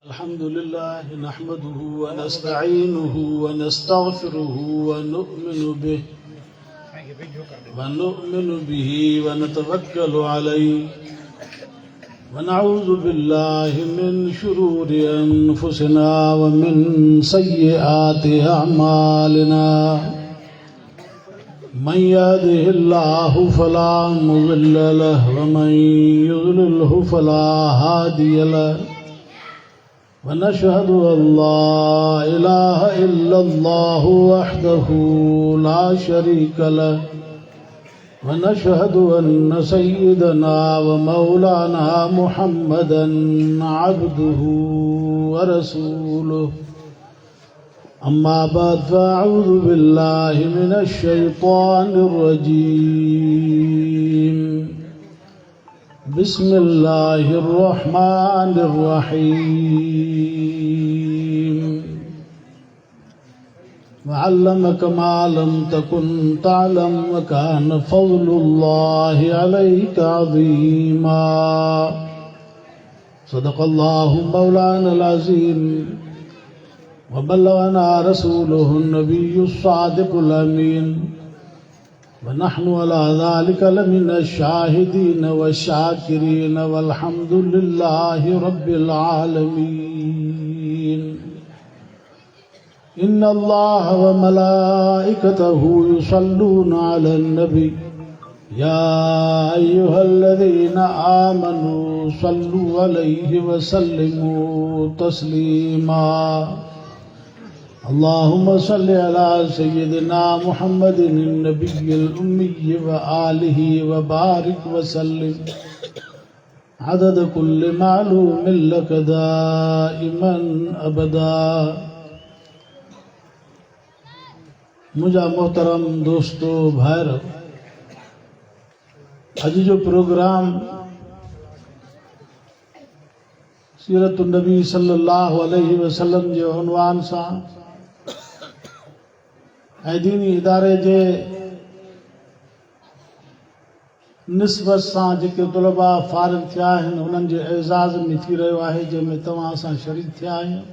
الحمد لله نحمده ونستعينه ونستغفره ونؤمن به ونتوكل عليه ونعوذ بالله من شرور أنفسنا ومن سيئات أعمالنا من يهده الله فلا مضل له ومن يضلله فلا هادي له ونشهد أن لا إله إلا الله وحده لا شريك له ونشهد أن سيدنا ومولانا محمدا عبده ورسوله أما بعد فأعوذ بالله من الشيطان الرجيم بسم الله الرحمن الرحيم وعلمك ما لم تكن تعلم وكان فضل الله عليك عظيما صدق الله مولانا العظيم وبلغنا رسوله النبي الصادق الأمين ونحن على ذلك لمن الشاهدين والشاكرين والحمد لله رب العالمين إن الله وملائكته يصلون على النبي يا أيها الذين آمنوا صلوا عليه وسلموا تسليما اللهم صل على سيدنا محمد النبي الأمي وآله وبارك وسلم عدد كل معلوم لك دائما أبدا मुझा मोहतरम दोस्तों भाइर अज जो प्रोग्राम सीरत नबी सल्लल्लाहु अलैहि वसल्लम जे उनवान सां ऐं दीनी इदारे जे निस्बत सां जेके तलबा फारिग थिया आहिनि उन्हनि जे एज़ाज़ में थी रहियो आहे जंहिंमें तव्हां असां शरीक थिया आहियूं।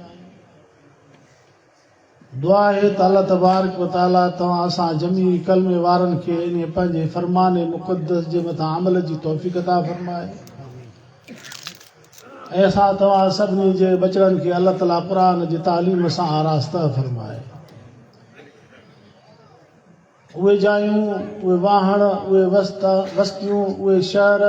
दुआ है ताला तबारक व ताला तव्हां असां जमी कलमे वारनि खे इन पंहिंजे फरमान मुक़द्दस जे मथां अमल जी तौफ़ीक़ अता फरमाए ऐं असां तव्हां सभिनी जे बचड़नि खे अल्लाह ताला क़ुरान जी तालीम सां आरास्ता फरमाए। उहे जायूं, उहे वाहण, उहे वस्तियूं, उहे शहर,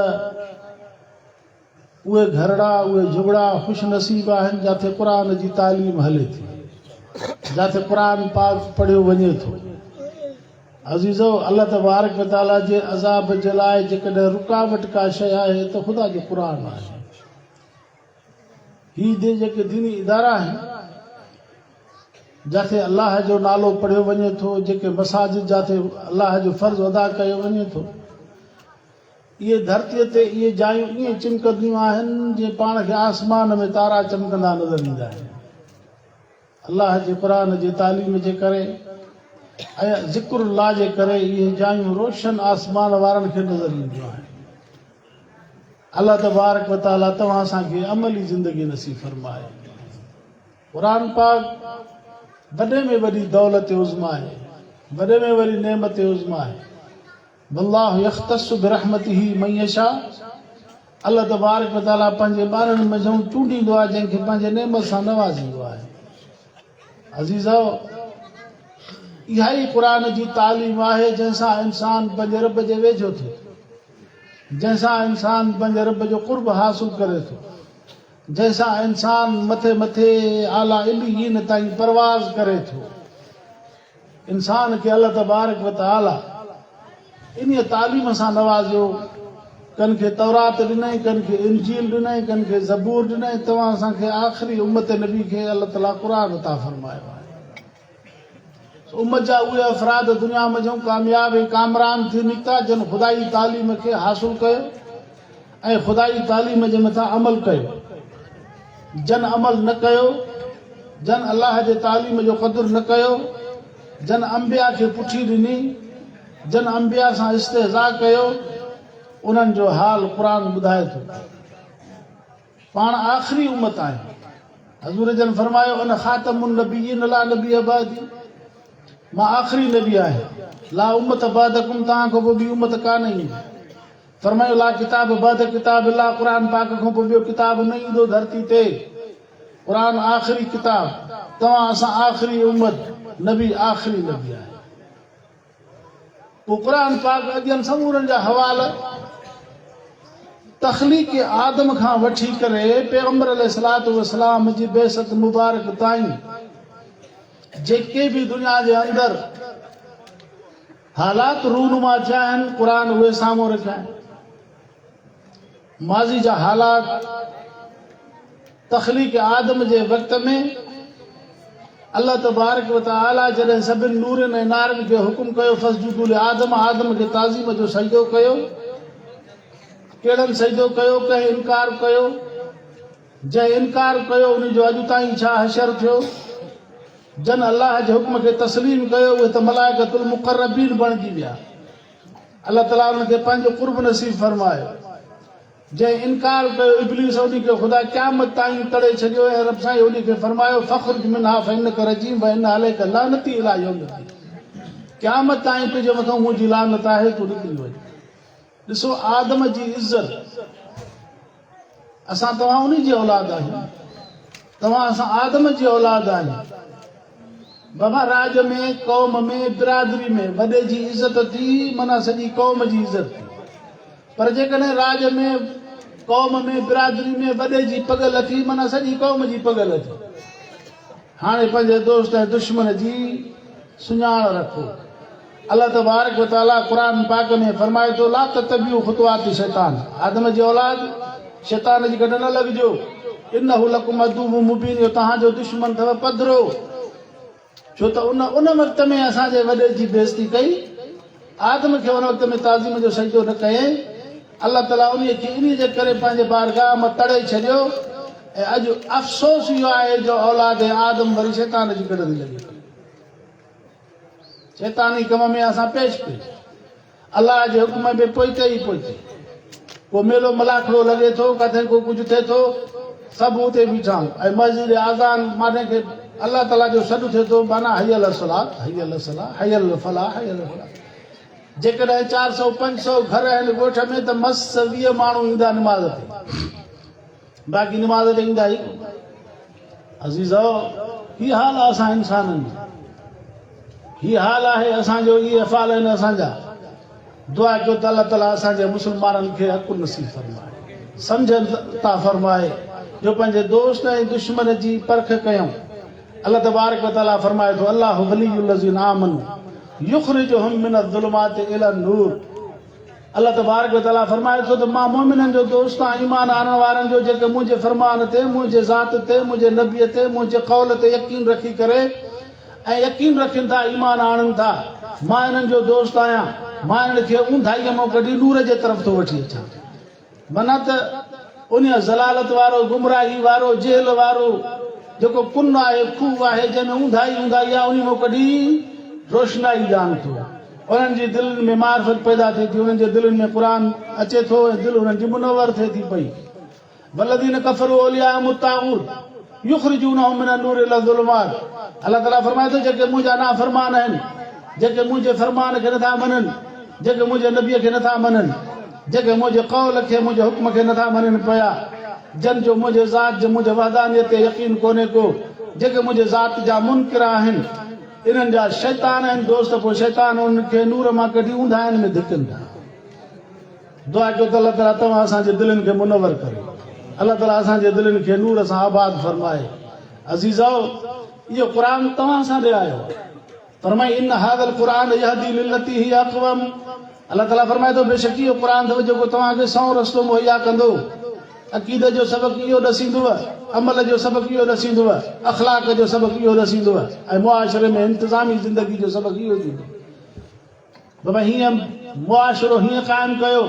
उहे घरड़ा, उहे झुगड़ा ख़ुश नसीब आहिनि जिथे क़ुरान जी तालीम हले थी, जिथे क़ुरान पाक पढ़ियो वञे थो। अज़ीज़ो, अल्लाह तबारक व ताला जे अज़ाब जे लाइ जेकॾहिं रुकावट का शइ आहे त ख़ुदा जो क़ुरान आहे। ही जेके दीनी इदारा आहिनि जिथे अल्लाह जो नालो पढ़ियो वञे थो, जेके मसाजिद जिथे अल्लाह जो फ़र्ज़ अदा कयो वञे थो, इहे धरतीअ ते इहे जायूं ईअं चिमकंदियूं आहिनि जीअं पाण खे आसमान में तारा चमकंदा नज़र ईंदा आहिनि। अल्लाह जे क़ुरान जे तालीम जे करे ऐं ज़िक्रुल्लाह जे करे इहे जायूं रोशन आसमान वारनि खे नज़र ईंदियूं आहिनि। अल्लाह तबारक व ताला तव्हां असांखे अमली ज़िंदगी नसीब फरमाए। क़ुरान पाक वॾे में वॾी दौलत उज़्मा आहे, वॾे में वॾी नेमत उज़्मा आहे। वल्लाहु यख़्तस्सु बिरहमतिही मन यशा। अल्लाह तबारक व ताला पंहिंजे ॿारनि में जऊं चूंडींदो आहे जंहिंखे पंहिंजे नेमत सां नवाज़ींदो आहे। अज़ीज़ो, इहा ई क़ुरान जी तालीम आहे जंहिंसां इंसान पंहिंजे रब जे वेझो थिए, जंहिंसां इंसान पंहिंजे रब जो क़ुर्ब हासिल करे थो, जंहिंसां इंसान मथे मथे आला इल्लीन ताईं परवाज़ करे थो। इंसान खे अल्लाह तबारक व तआला इन तालीम सां नवाज़ियो। कन खे तौरात ॾिनई, कन खे इंजील ॾिनई, कन खे ज़बूर ॾिनई। तव्हां असांखे आख़िरी उम्मत नबी खे अल्लाह ताला क़ुरान अता फरमायो आहे। उम्मत जा उहे अफ़राद दुनिया में जूं कामयाब ऐं कामरान थी निकिता जिन ख़ुदाई तालीम खे हासिल कयो ऐं ख़ुदाई तालीम जे मथां अमल कयो। जन अमल न कयो, जन अल्लाह जे तालीम जो क़दुरु न कयो, जन अंबिया खे पुठी ॾिनी, जन अंबिया सां इस्तेज़ा कयो, उन्हनि जो हाल क़ुरान ॿुधाए थो। पाण आख़िरी उम्मत आहियूं, हज़ूर जन फरमायो अन ख़ातमुन नबिय्यीन ला नबी अबादी, मां आख़िरी नबी आहियां, ला उम्मत बादकुम, तव्हां खां पोइ ॿी उम्मत कान ईंदी। फरमायो ला किताब बाद किताब ला, क़ुर पाक खां पोइ ॿियो किताब न ईंदो धरती ते, क़ुर आख़िरी किताब, तव्हां असां आख़िरी उम्मत, नबी आख़िरी नबी आहे। पोइ क़ुर पाक अॻियनि समूरनि जा हवाला तख़लीक़ आदम खां वठी करे पैगंबर अलैहिस्सलातु वस्सलाम जी बेसत मुबारक ताईं जेके बि दुनिया जे अंदरि हालात रूनुमा थिया आहिनि, क़ुर उहे साम्हूं रखिया आहिनि। माज़ी जा हालात तख़लीक़ आदम जे वक़्त में अल्लाह तबारक व तआला जॾहिं सभिनी नूरनि ऐं नारनि खे हुकुम कयो फस्जुदू आदम, आदम खे ताज़ीम जो सजदो कयो, कहिड़नि सजदो कयो, कंहिं इनकार कयो, जंहिं इनकार कयो उन जो अॼु ताईं छा हशर थियो। जन अल्लाह जे हुक्म खे तस्लीम कयो उहे त मलाइकतुल मुक़र्रबीन बणिजी विया। अल्लाह ताला उन्हनि खे पंहिंजो क़ुर्ब नसीब फरमायो। जंहिं इनकार कयो इब्लीस, उन खे ख़ुदा क़यामत ताईं तड़े छॾियो ऐं रब साईं उन खे फरमायो फ़ख़्रुज मिन्हा फ़इन्नका रजीम व इन्न अलैका लानती इला यौमिद्दीन, क़यामत ताईं तुंहिंजे मथां मुंहिंजी लानत आहे, तूं निकिरी वञ। ॾिसो आदम जी इज़त, असां तव्हां उन जी औलाद आहियूं, तव्हां असां आदम जी औलाद आहियूं। बाबा राज में, क़ौम में, बिरादरी में वॾे जी इज़त थी माना सॼी क़ौम जी इज़त थी, पर जेकॾहिं राज में, क़ौम में, बिरादरी में वॾे जी पग लथी माना सॼी क़ौम जी पग लथी। हाणे पंहिंजे दोस्त ऐं दुश्मन जी सुञाण रखो। अल्लाह तबारक व तआला क़ुर पाक में फरमाए थो ला ततबिउ ख़ुतवाति शैतान, आदम जी औलाद शैतान जी गॾु न लॻिजो, इन्नहु लकुम अदुव्वुम मुबीन, इहो तव्हांजो दुश्मन अथव पधरो। छो त उन वक़्त में असांजे वॾे जी बेइज़ती कई, आदम खे उन वक़्त में ताज़ीम जो सजदो न कयईं। अल्लाह ताला उन खे इन जे करे पंहिंजे बारगाह मां तड़े छॾियो ऐं अॼु अफ़सोस इहो आहे जो औलाद आदम वरी शैतान जी गॾु लॻी, शैतानी कम में असां पेश कई, अलाह जे हुक्म में पोइते ई पोइते। को मेलो मलाखड़ो लॻे थो, किथे को कुझु थिए थो, सभु उते बीठा ऐं मस्जिद आज़ान माने खे अल्लाह ताला जो सॾु थिए थो, माना हय्यल सलात, हय्यल सलाह, हय्यल फलाह, हय्यल फलाह। जेकॾहिं 400-500 घर आहिनि ॻोठ में त मस 20 माण्हू ईंदा निमाज़ ते, बाक़ी निमाज़ ते ईंदा ई कोन। अज़ीज़ो, हीउ हाल आहे असां इंसाननि जो, हीउ हाल आहे असांजो, इहे अफ़ाल आहिनि असांजा। दुआ कयो त अल्लाह ताला असांजे मुस्लमाननि खे हक़ नसीब फरमाए, सम्झ था फरमाए, जो पंहिंजे दोस्त ऐं दुश्मन जी परख कयूं। अल्लाह तबारक व तआला फरमाए थो अल्लाहु वलियुल लज़ीना आमनू युख़रिजुहुम मिनज़-ज़ुलुमाति इलन-नूर। अल्लाह तबारक व तआला फरमाए थो त मां मोमिननि जो दोस्त आहियां, ईमान आणण वारनि जो, जेके मुंहिंजे फरमान ते, मुंहिंजे ज़ात ते, मुंहिंजे नबीअ ते, मुंहिंजे क़ौल ते यकीन रखी करे ऐं यकीन रखनि था, ईमान आणनि था, मां इन्हनि जो दोस्त आहियां। मां इन्हनि खे ऊंधाईअ मां कढी नूर जे तरफ़ थो वठी अचां। माना त उन ज़लालत वारो, गुमराही वारो, जेल वारो जेको कुन आहे, खूह आहे, जंहिंमें ऊंधाई ऊंधाई आहे, उन मां कढी रोशनाई ॾियान थो। उन्हनि जी दिलनि में मार्फत पैदा थिए थी, उन्हनि जे दिलनि में क़ुर अचे थो ऐं दिलि उन्हनि जी मुनवर थिए थी पई। वल्लज़ीन कफ़रू औलियाहुमुत ताग़ूत युख़रिजूनहुम मिनन-नूरि इला-ज़ुलुमात। अल्लाह ताला फरमाए थो जेके मुंहिंजा नाफ़रमान आहिनि, जेके मुंहिंजे फरमान खे नथा मञनि, जेके मुंहिंजे नबीअ खे नथा मञनि, जेके मुंहिंजे क़ौल खे, मुंहिंजे हुक्म खे नथा मञनि पिया, जन जो मुंहिंजे ज़ात जे, मुंहिंजे वहदानियत ते यकीन कोन्हे को, जेके मुंहिंजे ज़ात जा मुनकिर आहिनि, इन्हनि जा शैतान आहिनि दोस्त। पोइ शैतान उनखे नूर मां कढी ऊंधाइनि में धिकनि था। दुआ कयो त अल्लाह ताला तव्हां असांजे दिलनि खे मुनवर करे, अल्लाह ताला असांजे दिलनि खे नूर सां आबाद फरमाए। अज़ीज़ो, इहो क़ुर तव्हां सां ॾे आयो, फरमाई इन हाज़ल क़ुरान यहदी लिल्लती हिय अक़वम। अल्लाह ताला फरमाए थो बेशक इहो क़ुर अथव जेको तव्हांखे सौ रस्तो मुहैया कंदो, अक़ीदत जो सबक़ इहो ॾसींदव, अमल जो सबक़ इहो ॾसींदव, अख़लाक जो सबक़ इहो ॾसींदव ऐं मुआशरे में इंतिज़ामी ज़िंदगी जो सबक़ इहो ॾींदो। बाबा हीअं मुआशरो हीअं क़ाइमु कयो,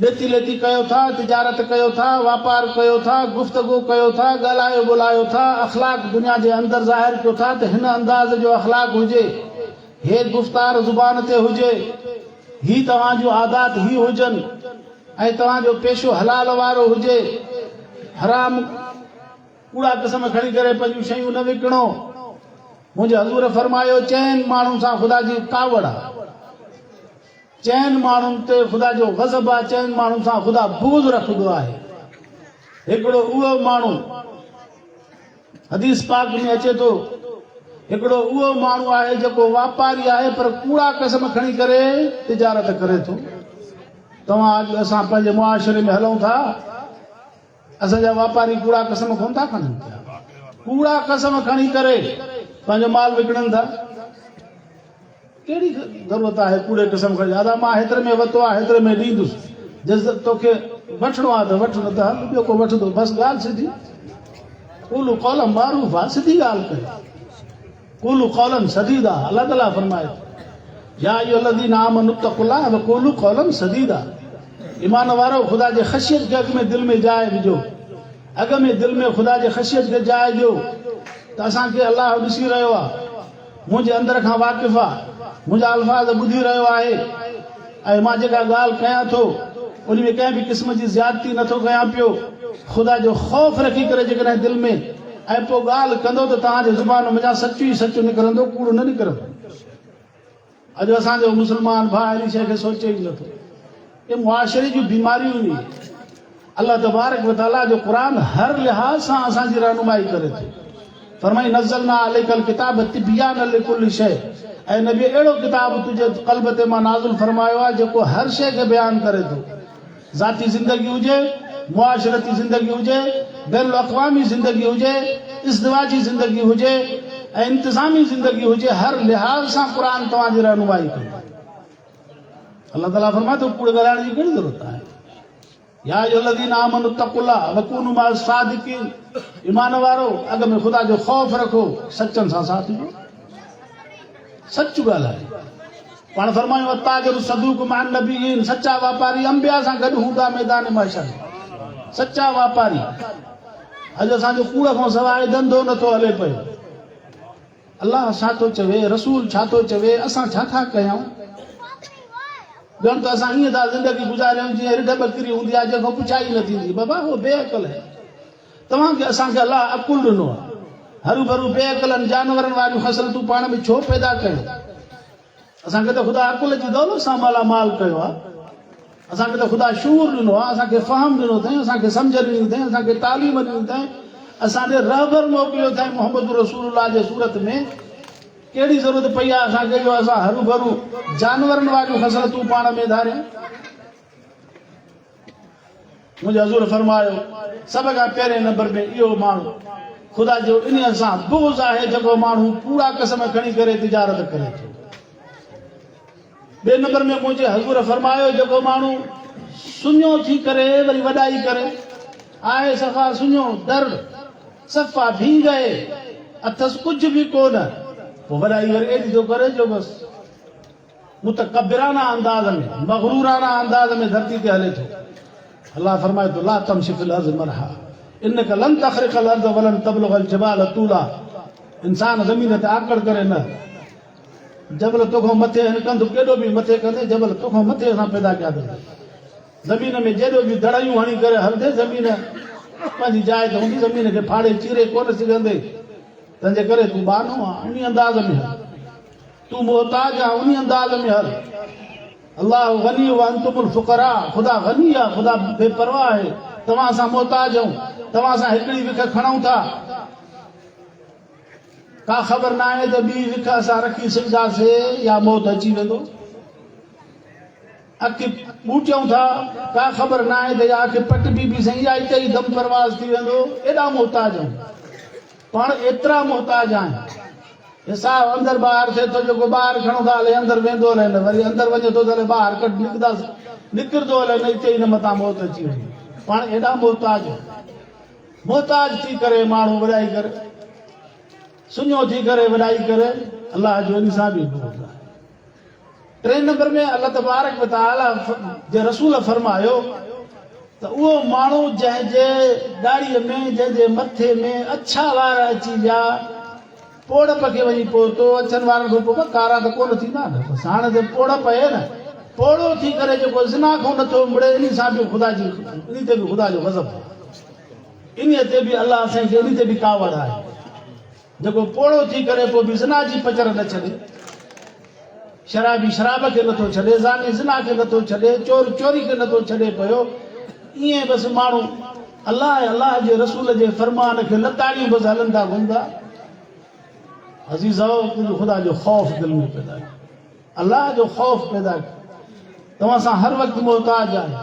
ॾेती लेती कयो था, तिजारत कयो था, वापार कयो था, गुफ़्तगू कयो था, ॻाल्हायो ॿोलायो था, अख़लाक दुनिया जे अंदरि ज़ाहिर कयो था त हिन अंदाज़ जो अख़लाक हुजे, हे गुफ़्तार ज़ुबान ते हुजे, ही तव्हांजो आदात ही हुजनि ऐं तव्हांजो पेशो हलाल वारो हुजे, हराम कूड़ा क़िस्म खणी करे पंहिंजूं शयूं न विकिणो। मुंहिंजे हज़ूर फरमायो चइनि माण्हुनि सां ख़ुदा जी कावड़ आहे, चइनि माण्हुनि ते ख़ुदा जो गज़ब आहे, चइनि माण्हुनि सां ख़ुदा बुग़्ज़ रखंदो आहे। हिकिड़ो उहो माण्हू, हदीस पाक में अचे थो, हिकिड़ो उहो माण्हू आहे जेको वापारी आहे पर कूड़ा क़िस्म खणी करे तिजारत करे थो। तव्हां अॼु असां पंहिंजे मुआशरे में हलूं था, असांजा वापारी कूड़ा क़िस्म कोन था खणनि पिया, कूड़ा क़िस्म खणी करे पंहिंजो माल विकिणनि था। कहिड़ी ज़रूरत आहे कूड़े क़िस्म खणी? दादा मां हेतिरे में वरितो आहे, हेतिरे में ॾींदुसि, जिस तोखे वठिणो आहे त वठि, न त हल ॿियो को वठंदो, बसि ॻाल्हि सिधी। कूलु कौलम मारूफ़ आहे, सिधी ॻाल्हि करे। कूलु कौलन सदीदा, अलाह ताला फरमाए या अय्युहल्लज़ीना आमनू इत्तक़ुल्लाह व कूलु कौलन सदीदा। ईमान वारो ख़ुदा जे ख़शियत खे अॻ में दिलि में जाइ विझो, अॻ में दिलि में ख़ुदा जे ख़शियत खे जाइ ॾियो त असांखे अलाह ॾिसी रहियो आहे, मुंहिंजे अंदर खां वाक़िफ़ आहे, मुंहिंजा अल्फाज़ ॿुधी रहियो आहे, ऐं मां जेका ॻाल्हि कयां थो उन में कंहिं बि क़िस्म जी ज़्यादती नथो कयां पियो। ख़ुदा जो ख़ौफ़ रखी करे जेकॾहिं दिलि में ऐं पोइ ॻाल्हि कंदो त तव्हांजे ज़ुबान मुंहिंजा सचु ई सचु निकिरंदो, कूड़ न निकिरंदो। अॼु असांजो मुस्लमान भाउ अहिड़ी शइ खे सोचे ई नथो। ये मुआशरे जूं बीमारियूं आहिनि। अल्लाह तबारक व तआला जो क़ुरान हर लिहाज़ सां असांजी रहनुमाई करे थो। फरमाई नज़लना अलैकल किताब तिबयान लिकुल्लि शै, ऐं नबी अहिड़ो किताब तुंहिंजे क़ल्ब ते मां नाज़िल फरमायो आहे जेको हर शइ खे बयानु करे थो। ज़ाती ज़िंदगी हुजे, मुआशरती ज़िंदगी हुजे, बैनुल अक़वामी ज़िंदगी हुजे, इज़्दिवाजी ज़िंदगी हुजे ऐं इंतिज़ामी ज़िंदगी हुजे, हर लिहाज़ सां क़ुरान तव्हांजी रहनुमाई कंदो। अल्लाह ताला फरमाए थो कूड़ ॻाल्हाइण जी कहिड़ी ज़रूरत आहे? या अय्युहल्लज़ीना आमनू इत्तक़ुल्लाह व कूनू मअस सादिक़ीन। ईमान वारो अॻ में ख़ुदा जो ख़ौफ़ रखो, सचनि सां साथ ॾियो, सच ॻाल्हाए। पाण फरमायूं अत्ताजिरु सदूक़ मअन नबिय्यीन, सच्चा वापारी अंबिया सां गॾु हूंदा मैदान महशर। सच्चा वापारी। अॼु असांजो कूड़ खां सवाइ धंधो नथो हले पियो। अल्लाह छा थो चवे, रसूल छा थो चवे, असां छा था कयूं? ॼण त असां ईअं था ज़िंदगी गुज़ारियूं जीअं रिढ बकरी हूंदी आहे जंहिंखां पुछाई न थींदी। बाबा हो बेअक़ल है। तव्हांखे असांखे अलाह अकुल ॾिनो आहे। हरू भरू बेअक़लनि जानवरनि वारियूं ख़सलतूं पाण में छो पैदा कयूं? असांखे त ख़ुदा अकुल जी दौलत सां मालामाल कयो आहे। असांखे त ख़ुदा शूर ॾिनो आहे, असांखे फ़हम ॾिनो अथई, असांखे सम्झ ॾिनी अथई, असांखे तालीम ॾिनी अथई, असांखे रहबर मोकिलियो अथई मोहम्मद रसूलुल्लाह जे सूरत में। कहिड़ी ज़रूरत पई आहे असांखे जो असां हरू भरू जानवरनि वारियूं ख़सलतूं पाण में धारियूं? मुंहिंजे हज़ूर फरमायो सभ खां पहिरें नंबर में इहो माण्हू ख़ुदा जो इन सां बुग़्ज़ आहे जेको माण्हू कूड़ा क़िस्म खणी करे तिजारत करे थो। ॿिए नंबर में मुंहिंजे हज़ूर फरमायो जेको माण्हू सुञो थी करे वरी वॾाई करे, आहे सफ़ा सुञो दर सफ़ा भी गए, अथसि कुझु बि कोन, पोइ वॾाई वरी एॾी थो करे जो बसि मुतकब्बिराना अंदाज़ में, मग़रूराना अंदाज़ में धरती ते हले थो। अल्लाह फरमाए थो ला तमशी फिल अर्ज़ मरहा इन्नका लन तख़रिक़ल अर्ज़ वलन तबलुग़ल जिबाल तूला। इंसान ज़मीन ते आकड़ करे न, जबल तोखां मथे हिन कंधु केॾो बि मथे कंदे, जबल तोखां मथे असां पैदा कया अथई। ज़मीन में जेॾो बि दड़ायूं हणी करे हलंदे, ज़मीन पंहिंजी जाइ ते हूंदी, ज़मीन खे फाड़े चीरे कोन सघंदे। तंहिंजे करे तूं बानो आहे, उन अंदाज़ में हल। तूं मोहताज आहे, उन अंदाज़ में हल। अल्लाह गनी व अंतुमुल फुक़रा, ख़ुदा गनी आहे, ख़ुदा बेपरवाह आहे। तव्हां सां मोहताज आहियूं, तव्हां सां हिकिड़ी विख खणूं था, का ख़बर न आहे त ॿी विख असां रखी सघंदासीं या मौत अची वेंदो। अखि ॿूटियूं था, का ख़बर न आहे त या अखि पटबी बि सही आहे, हिते ई दम परवाज़ थी वेंदो। एॾा मोहताज आहियूं, पाण एतिरा मोहताज आहियूं। हिसाब अंदरि ॿाहिरि थिए थो, जेको ॿाहिरि खणो था हले अंदरि वेंदो हले न, वरी अंदरि वञे थो त हले ॿाहिरि कढ निकिरंदासीं, निकिरंदो हले न, हिते ई न मथां मौत अची वञे। पाण एॾा मोहताज मोहताज थी करे माण्हू वॾाई करे, सुञो थी करे वॾाई करे, अलाह जो इन सां बि बुग़्ज़ आहे। टे नंबर में अल्लाह तबारक व तआला जे रसूल फरमायो त उहो माण्हू जंहिंजे ॾाड़ीअ में, जंहिंजे मथे में अछा वार अची विया, पोड़प खे वञी पहुतो, अछनि वारनि खां पोइ कारा त कोन थींदा न, बसि हाणे त पोड़ पए न, पोड़ो थी करे जेको ज़िना खां नथो मिड़े, इन सां बि ख़ुदा जी, इन ते बि ख़ुदा जो गज़ब आहे। इन ते भी अल्लाह साईं खे इन ते भी कावड़ आहे जेको पोड़ो थी करे पोइ बि ज़िना जी पचर न छॾे, शराबी शराब खे नथो छॾे, ज़ानी ज़िना खे नथो छॾे, चोर चोरी खे नथो छॾे पियो। ईअं बसि माण्हू अल्लाह जे रसूल जे फरमान खे लताड़ियूं बसि हलंदा घुमंदा। अज़ीज़ो, तुंहिंजो ख़ुदा जो ख़ौफ़ दिलि में पैदा कयो, अल्लाह जो ख़ौफ़ पैदा कयो। तव्हां सां हर वक़्तु मोहताज आहे।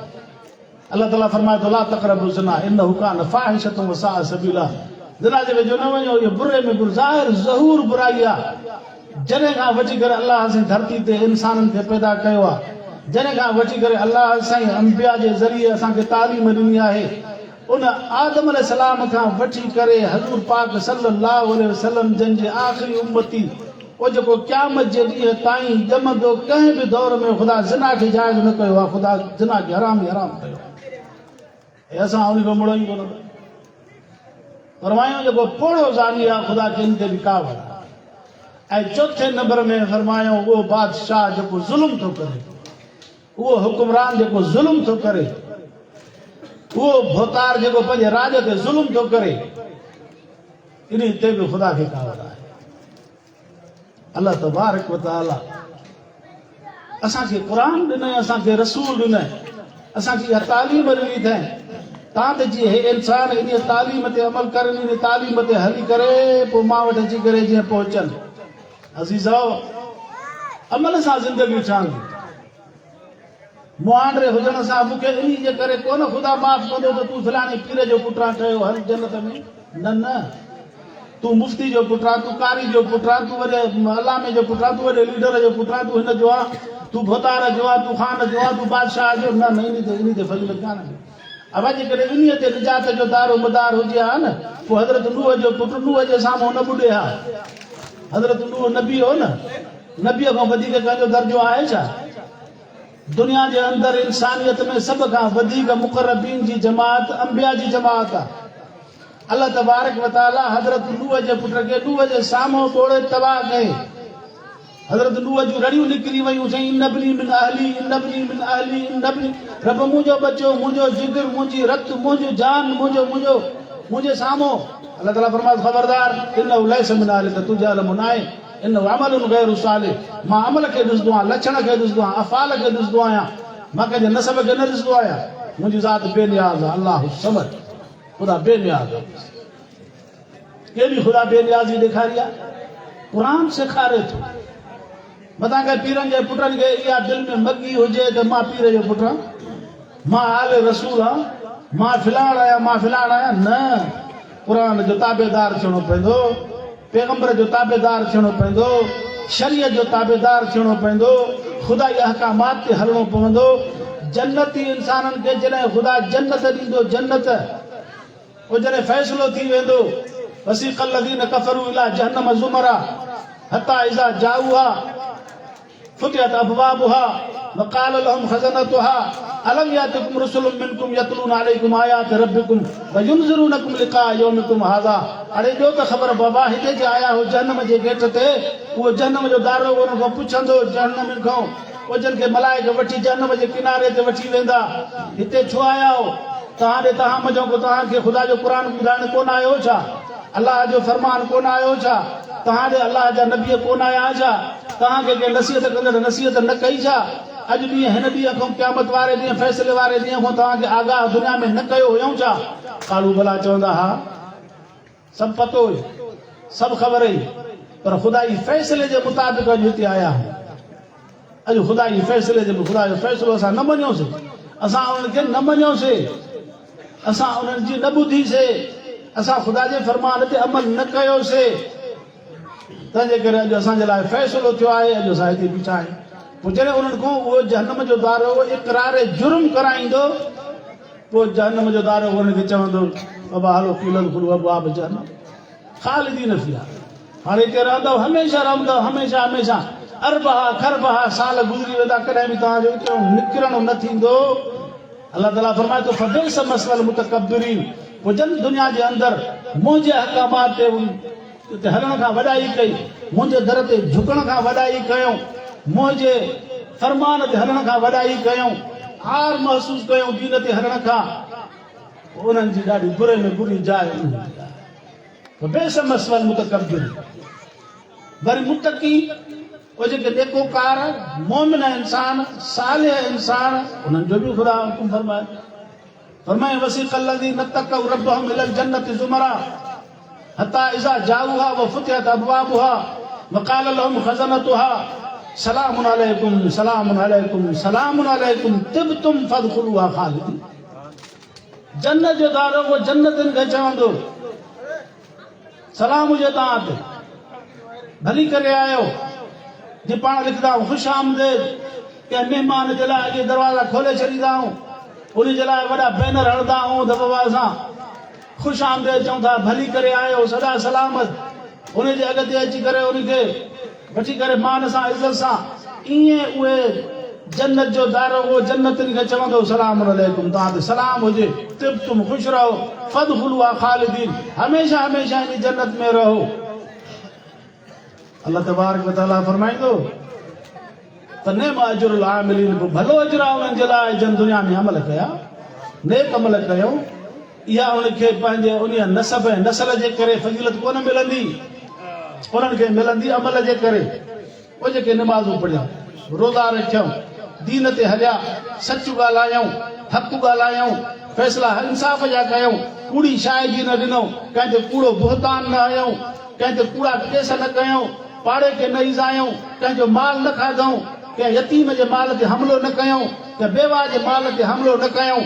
अल्लाह ताला फरमाए थो ला तक़रबु ज़िना इन्नहु कान फ़ाहिशतुन व साअ सबीला। ज़िना जे वेझो न वञो, इहो बुरे में बुर ज़ाहिर ज़हूर बुराई आहे। जॾहिं खां वठी करे अल्लाह साईं धरती ते इंसाननि खे पैदा कयो आहे, जॾहिं खां वठी करे अल्लाह साईं अंबिया जे ज़रिए असांखे तालीम ॾिनी आहे, उन आदम अलैहिस्सलाम खां वठी करे हज़ूर पाक सल्लल्लाहु अलैहि वसल्लम जंहिंजे आख़िरी उम्मती उहो जेको क़यामत जे ॾींहं ताईं ॼमंदो, कंहिं बि दौर में ख़ुदा ज़िना खे जाइज़ न कयो आहे, ख़ुदा ज़िना खे हराम ई हराम कयो आहे। असां उन खां मुड़ो ई कोन फरमायूं जेको पोड़ो ज़ानी आहे ख़ुदा खे इन ते बि कावड़ आहे। ऐं चौथे नंबर में फरमायूं उहो बादशाह जेको ज़ुल्म थो करे, उहो हुकुमरान जेको ज़ुल्म थो करे, उहो भोतार जेको पंहिंजे राज ते ज़ुल्म थो करे, इन ते बि ख़ुदा खे कावड़ आहे। अल्लाह तबारक व तआला असांखे क़ुरान ॾिनई, असांखे रसूल ॾिनई, असांखे इहा तालीम ॾिनी अथई तां त जीअं हे इंसान इन तालीम ते अमल करनि, इन तालीम ते हली करे पोइ मां वटि अची करे जीअं पहुचनि। अज़ीज़ो, अमल सां ज़िंदगी ठहंदी, मुआंडे हुजण सां मूंखे इन जे करे कोन ख़ुदा माफ़ कंदो त तूं फलाणे पीर जो पुटां ठहियो हल जन्नत में। न, तूं मुफ्ती जो पुटां, तूं कारी जो पुटां, तूं वॾे अलामे जो पुटां, तूं वॾे लीडर जो पुटां, तूं हिन जो आहे, तूं भोतार जो आहे, तूं ख़ान जो आहे, तूं बादशाह जो। न, इन ते फज़ीलत कान्हे। अब जेकॾहिं इन ते निजात जो दारो मदार हुजे हा न, पोइ हज़रत नूह जो पुटु नूह जे साम्हूं न ॿुॾे हा। हज़रत नूह नबी हो न, नबीअ खां वधीक कंहिंजो दर्जो आहे छा? दुनिया जे अंदरि इंसानियत में सभ खां वधीक मुक़र्रबीन जी जमात अंबिया जी जमात आहे। अल्लाह तबारक व तआला हज़रत नूह जे पुट खे नूह जे साम्हूं ॿोड़े तबाह कई। हज़रत नूह जूं रड़ियूं निकिरी वयूं, चई इन्नबनी मिन अहली, इन्नबनी मिन अहली, इन्नबनी, रब मुंहिंजो बचो, मुंहिंजो जिगर, मुंहिंजी रत, मुंहिंजो जान, मुंहिंजे साम्हूं। अल्लाह ताला फरमाए ख़बरदार, इन्नहु लैस मिन अहलिक, तुंहिंजे अहल में न आहे, इन्नहु अमलुन गैरु सालिह, मां अमल खे ॾिसंदो आहियां, लक्षण खे ॾिसंदो आहियां, अफ़ाल खे ॾिसंदो आहियां, मां कंहिंजे नसब खे न ॾिसंदो आहियां। मुंहिंजी ज़ात बेनियाज़ आहे, अल्लाह समद, ख़ुदा बेनियाज़ आहे। केॾी ख़ुदा बेनियाज़ी ॾेखारी आहे, क़ुरान सेखारे थो। मथां के पीरनि जे पुटनि खे इहा दिलि में मगी हुजे त मां पीर जो पुटु आहियां, मां आले रसूल आहियां, मां फिलाण आहियां। न, क़ुरान जो ताबेदार थियणो पवंदो, पैगंबर जो ताबेदार थियणो पवंदो, शरीयत जो ताबेदार थियणो पवंदो, ख़ुदा जे अहकामात ते हलणो पवंदो। जन्नती इंसाननि खे जॾहिं ख़ुदा जन्नत ॾींदो, जन्नत पोइ जॾहिं फ़ैसिलो थी वेंदो, वसीक़ल लज़ीन कफ़रू इला जहन्नम ज़ुमरा हत्ता इज़ा जाऊहा फुतिहत अबवाबुहा वक़ाल लहुम खज़नतुहा अलम यातिकुम रुसुलुम मिनकुम यतलून अलैकुम आयाति रब्बिकुम वयुनज़िरूनकुम लिक़ा यौमिकुम हाज़ा। अरे जो त ख़बर बाबा हिते जे आया हो जहन्नम जे गेट ते, उहो जहन्नम जो दारो उन खां पुछंदो, जहन्नम खां उहो जिन खे मलाइका वठी जहन्नम जे किनारे ते वठी वेंदा, हिते छो आया हो? तव्हां ॾे तव्हां मञो को तव्हांखे ख़ुदा जो क़ुरान ॿुधाइण कोन आयो छा? अल्लाह जो फरमान कोन आयो छा? तव्हां ॾे अल्लाह जा नबी कोन आया छा? तव्हांखे कंहिं नसीहत कंदड़ नसीहत न कई छा? अॼु ॾींहुं हिन ॾींहं खां क़यामत वारे ॾींहुं फ़ैसिले वारे ॾींहं खां तव्हांखे आगाह दुनिया में न कयो हुयऊं छा? कालू भला चवंदा हा, सभु पतो हुई, सभु ख़बर हुई, पर ख़ुदा जी फ़ैसिले जे मुताबिक़ अॼु हिते आया आहियूं। अॼु ख़ुदा जी फ़ैसिले जे ख़ुदा जो फ़ैसिलो असां न मञियोसीं, असां उन्हनि खे न मञियोसीं, असां उन्हनि जी न ॿुधीसीं, असां ख़ुदा जे फरमान ते अमल न कयोसीं। तंहिंजे करे अॼु असांजे लाइ फ़ैसिलो थियो आहे, अॼु असां हिते बीठा आहियूं। पोइ जॾहिं उन्हनि खां उहो जहन्नम जो दारो इक़रार जुर्म कराईंदो, पोइ जहन्नम जो दारो उन्हनि खे चवंदो बाबा हलो क़ील खुलू अबवाब जहन्नम ख़ालिदीन फ़ीहा, हाणे हिते रहंदव, हमेशह रहंदव, हमेशह अरबहा खरबहा साल गुज़री वेंदा, कॾहिं बि तव्हांजो हिते निकिरणो न थींदो। अल्लाह ताला फरमाए थो फबिइस मसल मुतकब्बिरीन, पोइ जन दुनिया जे अंदरि मुंहिंजे अहकामात ते हलण खां वॾाई कई, मुंहिंजे दर ते झुकण खां वॾाई कयूं, मुंहिंजे फरमान ते हलण खां वॾाई कयूं, आर महसूस कयूं दीन ते हलण खां, उन्हनि जी ॾाढी बुरे में बुरी जाइ बेसमस वल मुतकब्बिर वरी मुतकी वो जेके नेकोकार मोमिन इंसान सालिह इंसान उन्हनि जो बि ख़ुदा हुकुम फरमाए वसीक़ अल्लज़ीना तक़व रब्बहुम इलल जन्नति ज़ुमरा हत्ता इज़ा जाऊहा व फुतिहत अबवाबुहा व क़ाल लहुम ख़ज़नतुहा सलामुन अलैकुम सलामुन अलैकुम सलामुन अलैकुम तिबतुम फदखुलूहा ख़ालिदीन। जन्नत जो दारो वो जन्नतनि खे चवंदो सलाम हुजे तव्हां ते, भली करे आयो। जे पाण लिखंदा आहियूं ख़ुशि आमदेद कंहिं महिमान जे लाइ अॼु दरवाज़ा खोले छॾींदा आहियूं, उन जे लाइ वॾा बैनर हणंदा आहियूं त बाबा असां ख़ुशि आमदेद चऊं था, भली करे आयो, सदा सलामत। उन जे अॻिते अची करे उनखे वठी करे मान सां इज़त सां ईअं उहे जन्नत जो दारो वो जन्नतनि खे चवंदो सलाम अलैकुम, तव्हां ते सलाम हुजे, तिबतुम ख़ुशि रहो, फदखुलूहा ख़ालिदीन, हमेशा हमेशा इन जन्नत में रहो। अल्लाह तबारक व तआला फरमाईंदो त नेम अजरुल आमिलीन, भलो अजर आहे उन्हनि जे लाइ जन दुनिया में अमल कया, नेक अमल कयो। इहा उनखे पंहिंजे उन नसब ऐं नसल जे करे फज़ीलत कोन मिलंदी, उन्हनि खे मिलंदी अमल जे करे। उहे जेके नमाज़ूं पढ़िया, रोज़ा रखियऊं, दीन ते हलिया, सच ॻाल्हायूं, हक़ ॻाल्हायूं, फ़ैसिला इंसाफ़ जा कयूं, कूड़ी शाइरी न ॾिनऊं, कंहिं ते कूड़ो बुहतान न हयूं, कंहिं ते कूड़ा केस न कयूं, पाड़े खे न ईज़ायूं, कंहिंजो माल न खाधऊं, कंहिं यतीम जे माल ते हमिलो न कयूं, कंहिं बेवा जे माल ते हमिलो न कयूं,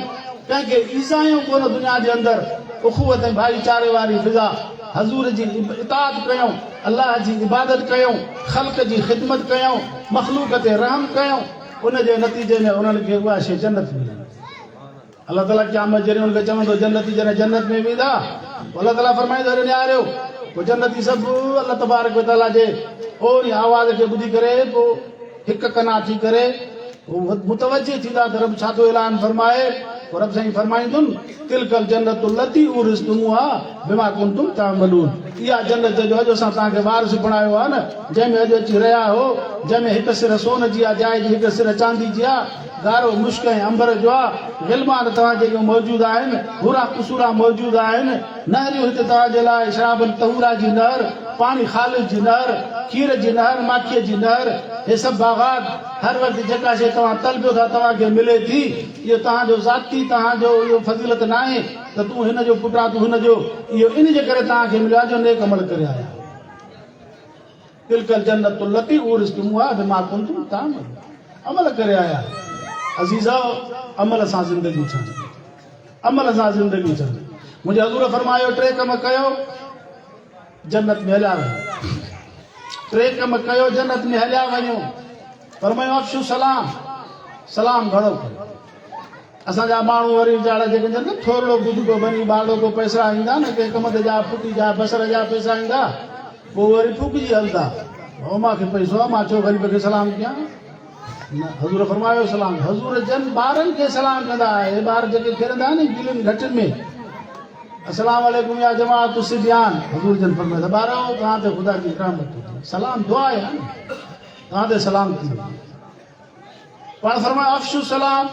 कंहिंखे ईज़ायूं कोन दुनिया जे अंदरि, उखुवत ऐं भाईचारे वारी फिज़ा, हज़ूर जी इताअत कयूं, अल्लाह जी इबादत कयूं, ख़ल्क़ जी ख़िदमत कयूं, मख़लूक़ ते रहम कयूं, उन जे नतीजे में उन्हनि खे उहा शइ जन्नत मिली। अल्लाह ताला क़यामत जॾहिं उनखे चवंदो जन्नती जॾहिं जन्नत में वेंदा, अल्लाह ताला फरमाईंदो अरे न्यारियो, पोइ जन्नती सभु अल्लाह तबारक व तआला जे ओड़ी आवाज़ खे ॿुधी करे पोइ हिकु कना थी करे मुतवज्जिह थींदा त रब छा थो ऐलान फरमाए। रब साईं फरमाईंदुनि तिलकल जन्नतु लती उरिस्तुमूहा बिमा कुंतुम तअमलून, इहा जन्नत जो अॼु असां तव्हांखे वारिस बणायो आहे न, जंहिंमें अॼु अची रहिया हो, जंहिंमें हिकु सिर सोन जी आहे, जाइ जी हिकु सिर चांदी जी आहे, गारो मुश्क ऐं अंबर जो आहे, गिलमान तव्हां जेके मौजूदु आहिनि, हुरा कुसूरा मौजूदु आहिनि, नहरियूं हिते तव्हांजे लाइ शराबन तहूरा जी नहर, पाणी ख़ालिद जी नहर, खीर जी नहर, माखीअ जी नहर, हे सभु बाग़ात हर वक़्तु जेका शइ तव्हां तलबियो था तव्हांखे मिले थी। इहो तव्हांजो ज़ाती तव्हांजो इहो फज़ीलत न आहे त तूं हिन जो पुटु आहे, तूं हिन जो इहो इन जे करे तव्हांखे मिलियो आहे जो नेक अमल करे आया। तिलकल जन्नतु लती उरिस्तुमूहा बिमा कुंतुम तअमलून, अमल करे आया। अज़ीज़ो अमल सां ज़िंदगी छंद, अमल सां ज़िंदगी छंद। मुंहिंजे हज़ूर फरमायो टे कम कयो जन्नत में हलिया वञो, टे कम कयो जन्नत में हलिया वञो। फरमायो अफ़्शु सलाम, सलाम घणो कयो। असांजा माण्हू वरी वीचारा जेके न थोरो गुदगो बनी बाड़ो को पैसा ईंदा न, कंहिं कम ते जा फुटी जा बसर जा पैसा ईंदा, पोइ वरी फुकजी हलंदा, हो मूंखे पैसो आहे, मां छो ग़रीब खे सलाम कयां। हज़ूर फरमायो सलाम, हज़ूर जन ॿारनि खे सलाम कंदा। हे ॿार जेके खेॾंदा आहिनि गीलियुनि घटियुनि में, अस्सलाम वालेकुम या जमाअत सिबियान, हज़ूर जन फरमायो ॿारो तव्हां ते ख़ुदा जी रहमत हुजे, सलाम दुआ आहे न, तव्हां ते सलाम थींदो। पाण फरमायो अफ़्शु सलाम,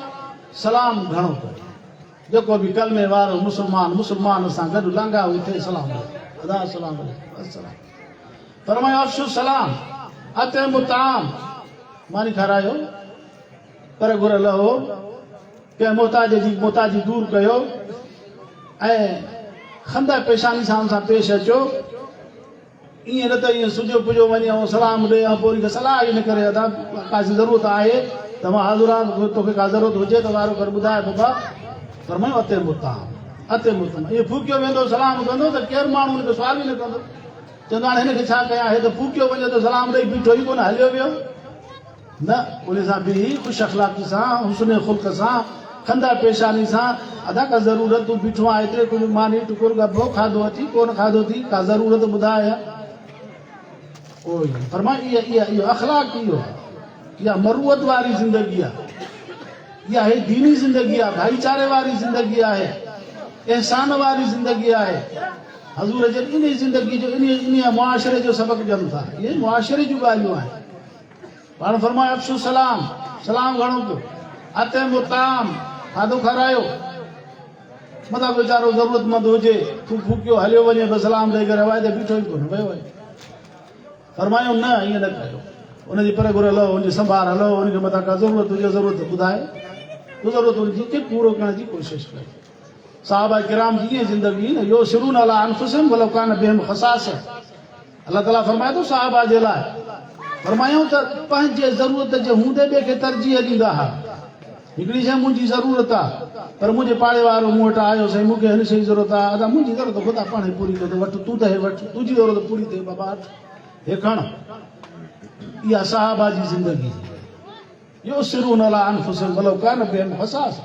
सलाम घणो कयो। जेको बि कलमे वारो मुस्लमान सां गॾु लंघा उथे सलाम अदा सलाम अस्सलाम। फरमायो अफ़्शु सलाम, अतिमु ताम, मानी खारायो, पर घुर लहो, कंहिं मोहताजी दूर कयो, ऐं खंदा पेशानी सां सां पेश अचो। ईअं न त ईअं सुजो पुजो वञे ऐं सलाम ॾे ऐं पोइ सलाह ई न करे अदा का ज़रूरत आहे त मां हाज़ुर आहियां, तोखे का ज़रूरत हुजे त वारो कर ॿुधाए बाबा। फरमायो अतिमु ताम, अतिमु ताम, ईअं फूकियो वेंदो सलाम कंदो त केरु माण्हू हुनखे सुवाल ई न कंदो, चवंदो हाणे हिनखे छा कयां, हे त फूकियो वञे त सलाम ॾेई बीठो ई कोन, हलियो वियो न। उन सां बि ख़ुशि अख़लाक़ी सां, हुस्न ख़ुल्क़ सां, खंदा पेशानी सां अदा का ज़रूरत, तूं बीठो आहे एतिरे कुझु मानी टुकुर गप्पो खाधो अथई कोन खाधो अथई, का ज़रूरत ॿुधाए। फरमाए इहो अख़लाक़, इहा मरूअत वारी ज़िंदगी आहे, इहा आहे दीनी ज़िंदगी आहे, भाईचारे वारी ज़िंदगी आहे, एहसान वारी ज़िंदगी आहे। हज़ूर जन इन ज़िंदगी जो इन मुआशरे जो सबक़ ॾियनि था, इहे मुआशरे जूं ॻाल्हियूं आहिनि। पाण फरमायो अफ़्शु सलाम, सलाम घणो कयो। अतिमु ताम, खाधो खारायो। मथां वीचारो ज़रूरतमंद हुजे तूं फूकियो हलियो वञे बसि सलाम ॾेई करे हवाए ते बीठो ई कोन वियो आहे फरमायूं न ईअं न कयो उनजी परगुर हलो उनजी संभाल हलो उनखे मथां का ज़रूरत हुजे ज़रूरत ॿुधाए तूं ज़रूरत उनजी खे पूरो करण जी कोशिशि कर साहबा किराम जी ईअं ज़िंदगी न यो शुरून अला अनफुसिहिम वलो कान बिहिम ख़सास अल्लाह ताला फरमाए थो साहबा जे लाइ फरमायूं त पंहिंजे ज़रूरत जे हूंदे ॿिए खे तरजीह ॾींदा हुआ हिकिड़ी शइ मुंहिंजी ज़रूरत आहे पर मुंहिंजे पाड़े वारो मूं वटि आयो साईं मूंखे हिन शइ जी ज़रूरत आहे अदा मुंहिंजी ज़रूरत ख़ुदा पाण ई पूरी कंदो वठि तूं त हे वठि तुंहिंजी ज़रूरत पूरी थिए बाबा हे खण इहा साहबा जी ज़िंदगी यो सिरून अला अनफुसिहिम वलो कान बिहिम ख़सास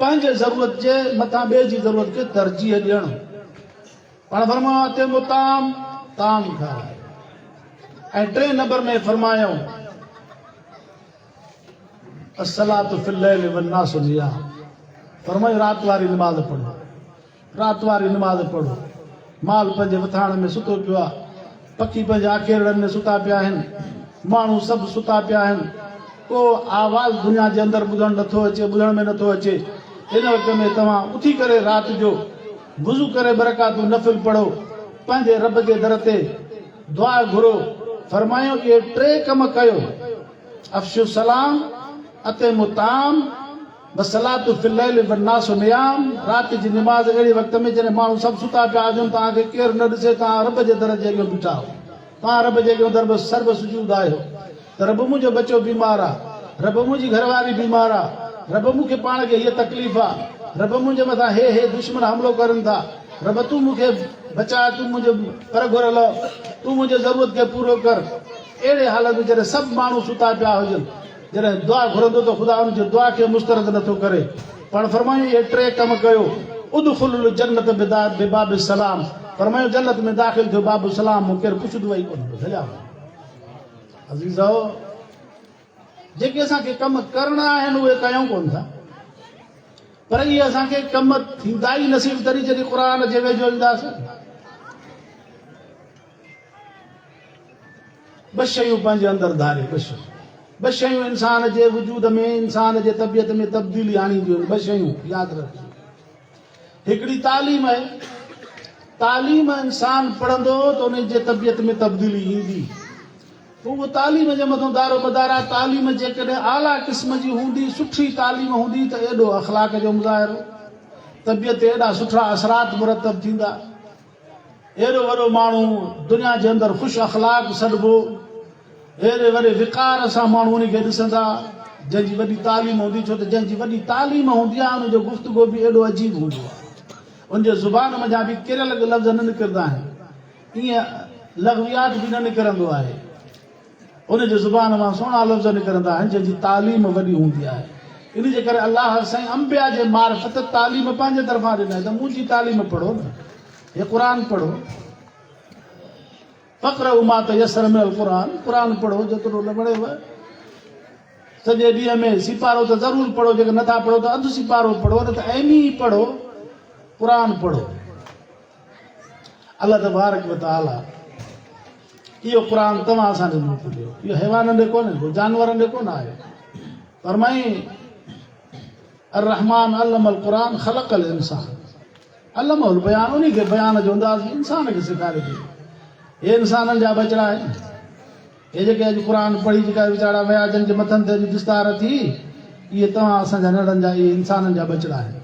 पंहिंजे ज़रूरत जे मथां ॿिए जी ज़रूरत खे तरजीह ॾियणु पाण फरमायो ते मुताम ताम खाराए ऐं 3 नंबर में फरमायो अस्सलातु फिल लैल वन्नासु नियाम फरमायो रात वारी नमाज़ पढ़ो रात वारी नमाज़ पढ़ो माल पंहिंजे वथाण में सुतो पियो आहे पखी पंहिंजे आखेड़नि में सुता पिया आहिनि माण्हू सभु सुता पिया आहिनि को आवाज़ दुनिया जे अंदरि ॿुधण नथो अचे ॿुधण में नथो अचे इन वक़्त में तव्हां उथी करे राति जो वुज़ू करे बरकातूं नफ़िल पढ़ो पंहिंजे रब जे दर ते दुआ घुरो फरमायो इहे 3 कम कयो अफ़शु सलाम अते मुताम बसलातु फिल लैल वन्नासु नियाम राति जी नमाज़ अहिड़े वक़्त में जॾहिं माण्हू सभु सुता पिया हुजनि तव्हांखे केरु न ॾिसे तव्हां रब जे दर जे अॻियां बीठा आहियो तव्हां रब जे अॻियां दर सर्व सुजूद आहियो त रब मुंहिंजो बच्चो बीमार आहे रब मुंहिंजी घरवारी बीमार आहे रब मूंखे पाण खे हीअ तकलीफ़ आहे रब मुंहिंजे मथां हे दुश्मन हमलो करनि था रब तूं मूंखे बचाए तूं मुंहिंजो पर घुरल तूं मुंहिंजे ज़रूरत खे पूरो कर अहिड़े हालत में जॾहिं सभु माण्हू सुता पिया हुजनि जॾहिं दुआ घुरंदो त ख़ुदा हुनजी दुआ खे मुस्तरद नथो करे पाण फरमायूं इहे 3 कम कयो उदखुलुल जन्नत बिबाब सलाम फरमायो जन्नत में दाख़िल थियो बाबू सलाम मूं केरु पुछंदो ई कोन हलिया अज़ीज़ो जेके असांखे कम करणा आहिनि उहे कयूं कोन था पर इहे असांखे कम थींदा ई नसीब तरी जॾहिं क़ुर जे वेझो ईंदासीं 2 शयूं पंहिंजे अंदरि धारे 2 शयूं इंसान जे वजूद में इंसान जे तबियत में तब्दीली आणींदियूं आहिनि 2 शयूं यादि रखियो हिकिड़ी तालीम आहे तालीम इंसान पढ़ंदो त उन जे तबियत में तब्दीली ईंदी पोइ उहो तालीम जे मथां दारो मदार आहे तालीम जेकॾहिं आला क़िस्म जी हूंदी सुठी तालीम हूंदी त एॾो अख़लाक जो मुज़ाहिरो तबियत ते एॾा सुठा असरात मुरतब थींदा एॾो वॾो माण्हू दुनिया जे अंदरि ख़ुशि अख़लाक सॾिबो अहिड़े वॾे विकार सां माण्हू उनखे ॾिसंदा जंहिंजी वॾी तालीम हूंदी छो त जंहिंजी वॾी तालीम हूंदी आहे उनजो गुफ़्तगो बि एॾो अजीब हूंदो आहे उनजे ज़ुबान मथां बि किरियल लफ़्ज़ न निकिरंदा आहिनि ईअं लग़वियात बि न निकिरंदो आहे उनजे ज़ुबान मां सुहिणा लफ़्ज़ निकिरंदा आहिनि जंहिंजी तालीम वॾी हूंदी आहे इन जे करे अलाह साईं अंबिया जे मार्फत तालीम पंहिंजे तरफ़ां ॾिनई त मुंहिंजी तालीम पढ़ो न हे क़ुर पढ़ो फ़क़्रउ मा तयस्सर मिनल क़ुर पढ़ो जेतिरो न वणेव सॼे ॾींहं में सिपारो त ज़रूरु पढ़ो जेके नथा पढ़ो त अधु सिपारो पढ़ो न त एमी पढ़ो क़ुर पढ़ो अल्लाह तबारक व तआला इहो क़ुर तव्हां असांखे मोकिलियो इहो हैवाननि ॾे कोन्हे को जानवरनि ॾे कोन आहे फरमाई अर्रहमान अल्लमल क़ुरान ख़लक़ल इंसान अल्लमहुल बयान उन खे बयान जो अंदाज़ इंसान खे सेखारे थी हे इंसाननि जा बचड़ा आहिनि हे जेके अॼु क़ुर पढ़ी जेका वीचारा विया जंहिंजे मथनि ते अॼु दिस्तार थी इहे तव्हां असांजा नंढनि जा इहे इंसाननि जा बचड़ा आहिनि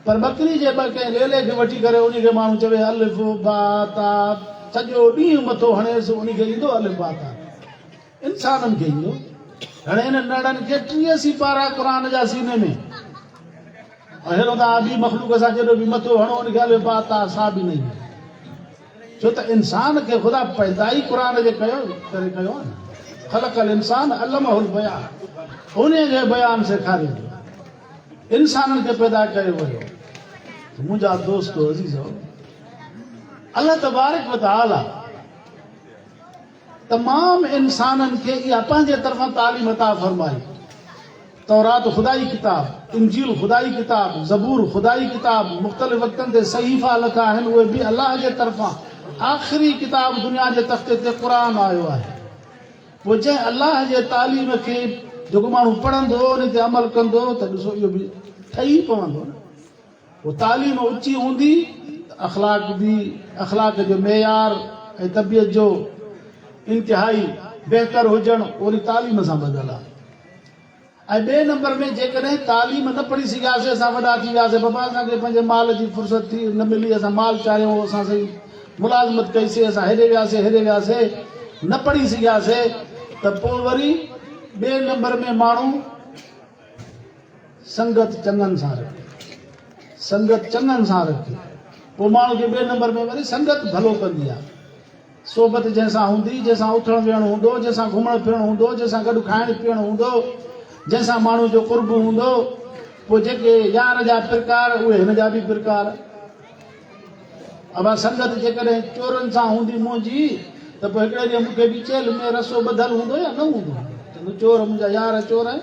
पर बकरी जे कंहिं लेले खे वठी करे उन खे माण्हू चवे अलिफ बा ता सॼो ॾींहुं मथो हणेसि उनखे ईंदो अलिफ बा ता इंसाननि खे ईंदो हाणे हिन नंढनि खे 30 सिपारा क़ुर जा सीने में अहिड़ो त ॿी मख़लूक सां जॾहिं बि मथो हणो उनखे अलिफ बा ता सा बि न ईंदो छो त इंसान खे ख़ुदा पैदा ई क़ुर जे कयो करे कयो आहे न ख़लक़ल इंसान अल्लमहुल बयान उन खे बयान सेखारियो इंसाननि खे पैदा कयो वियो मुंहिंजा दोस्तो अज़ीज़ो अल्लाह तबारक व तआला तमाम इंसाननि खे इहा पंहिंजे तरफ़ां तालीम अता फरमाई तौरात खुदाई किताब इंजील खुदाई किताब ज़बूर खुदाई किताब मुख़्तलिफ़ वक़्तनि ते सहीफ़ा लिखा आहिनि उहे बि अलाह जे तरफ़ां आख़िरी किताब दुनिया जे तख़्ते ते क़ुर आयो आहे पोइ जंहिं अलाह जे तालीम खे जेको माण्हू पढ़ंदो उन ते अमल कंदो त ॾिसो इहो बि ठही पवंदो न वो तालीम ऊची हूंदी अखलाक जो मेयार ऐं तबियत जो इंतिहाई बहितर हुजणु ओड़ी तालीम सां ॿधल आहे। ऐं ॿिए नंबर में जेकॾहिं तालीम न पढ़ी सघियासीं, असां वॾा थी वियासीं, बाबा असांखे पंहिंजे माल जी फुर्सत थी न मिली, असां माल चाहियूं, असां सही मुलाज़मत कईसीं, असां हेॾे वियासीं न पढ़ी सघियासीं, त पोइ वरी ॿिए नंबर में माण्हू संगत चङनि सां रखे, पोइ माण्हू खे ॿिए नंबर में वरी संगत भलो कंदी आहे। सोबत जंहिंसां हूंदी, जंहिंसां उथणु वेहणु हूंदो, जंहिंसां घुमणु फिरणु हूंदो, जंहिंसां गॾु खाइणु पीअणु हूंदो, जंहिंसां माण्हू जो कुर्ब हूंदो, पोइ जेके यार जा प्रकार उहे हिन जा बि प्रकार। अब संगत जेकॾहिं चोरनि सां हूंदी मुंहिंजी, त पोइ हिकिड़े ॾींहुं मूंखे बि चेल में रसो ॿधल हूंदो या न हूंदो, चवंदो चोर मुंहिंजा यार चोर आहिनि।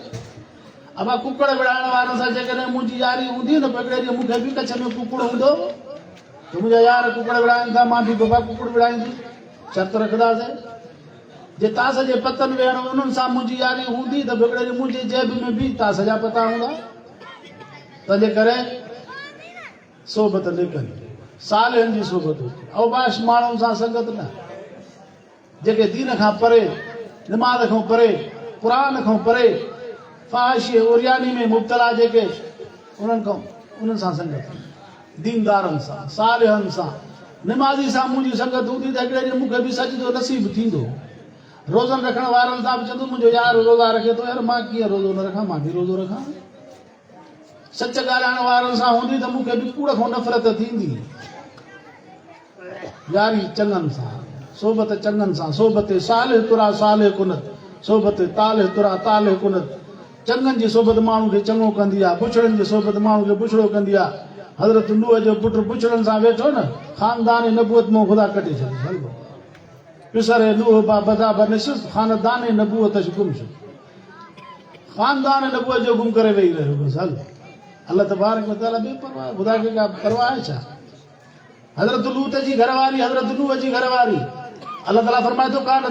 अब कुकड़ विढ़ाइण वारनि सां जेकॾहिं मुंहिंजी यारी हूंदी न, पोइ हिकिड़े ॾींहुं मूंखे बि कच्छ में कुकड़ हूंदो, त मुंहिंजा यार कुकड़ विढ़ाइनि था, मां बि बाबा कुकड़ विढ़ाईंदुसि, शर्त रखंदासीं। जे ताश जे पतनि वेहण उन्हनि सां मुंहिंजी यारी हूंदी, त हिकिड़े ॾींहुं मुंहिंजे जेब में बि ताश जा पता हूंदा। तंहिंजे करे सोबत लिखनि, सालनि जी सोबत हुजे, अवबाश माण्हुनि सां संगत न, जेके दीन खां परे, निमाज़ खां परे, क़ुरान खां परे, फ़ाहिश ओरियानी में मुब्तला जेके उन्हनि सां संगत, दीनदारनि सां, सालिहनि सां, निमाज़ी सां मुंहिंजी संगत हूंदी, त हिकिड़े ॾींहुं मूंखे बि सजदो नसीब थींदो। रोज़नि रखण वारनि सां बि चवंदो मुंहिंजो यार रोज़ा रखे थो, यार मां कीअं रोज़ो न रखां, मां बि रोज़ो रखां। सच ॻाल्हाइण वारनि सां हूंदी त मूंखे बि कूड़ खां नफ़रत थींदी। यारी चङनि सां, सोबत चङनि सां, सोबत सालिह तुरा सालिह कुनत, सोबत तालिह तुरा तालिह कुनत। चङनि जी सोबत माण्हू खे चङो कंदी आहे, पुछड़नि जी सोबत माण्हू खे पुछड़ो कंदी आहे। हज़रत नूह जो पुटु पुछड़नि सां वेठो न, ख़ानदान नबूअत मां ख़ुदा कटे छॾियो, पिसरे नूह बा बदा बनिशिस ख़ानदान नबूअत गुमशुद, ख़ानदान नबूअत जो गुम करे वेही रहियो बसि। हल अल्लाह तबारक व तआला बेपरवाह, ख़ुदा खे का परवाह आहे छा? हज़रत लूत जी घरवारी, हज़रत नूह जी घरवारी, अल्लाह ताला फरमाए थो कान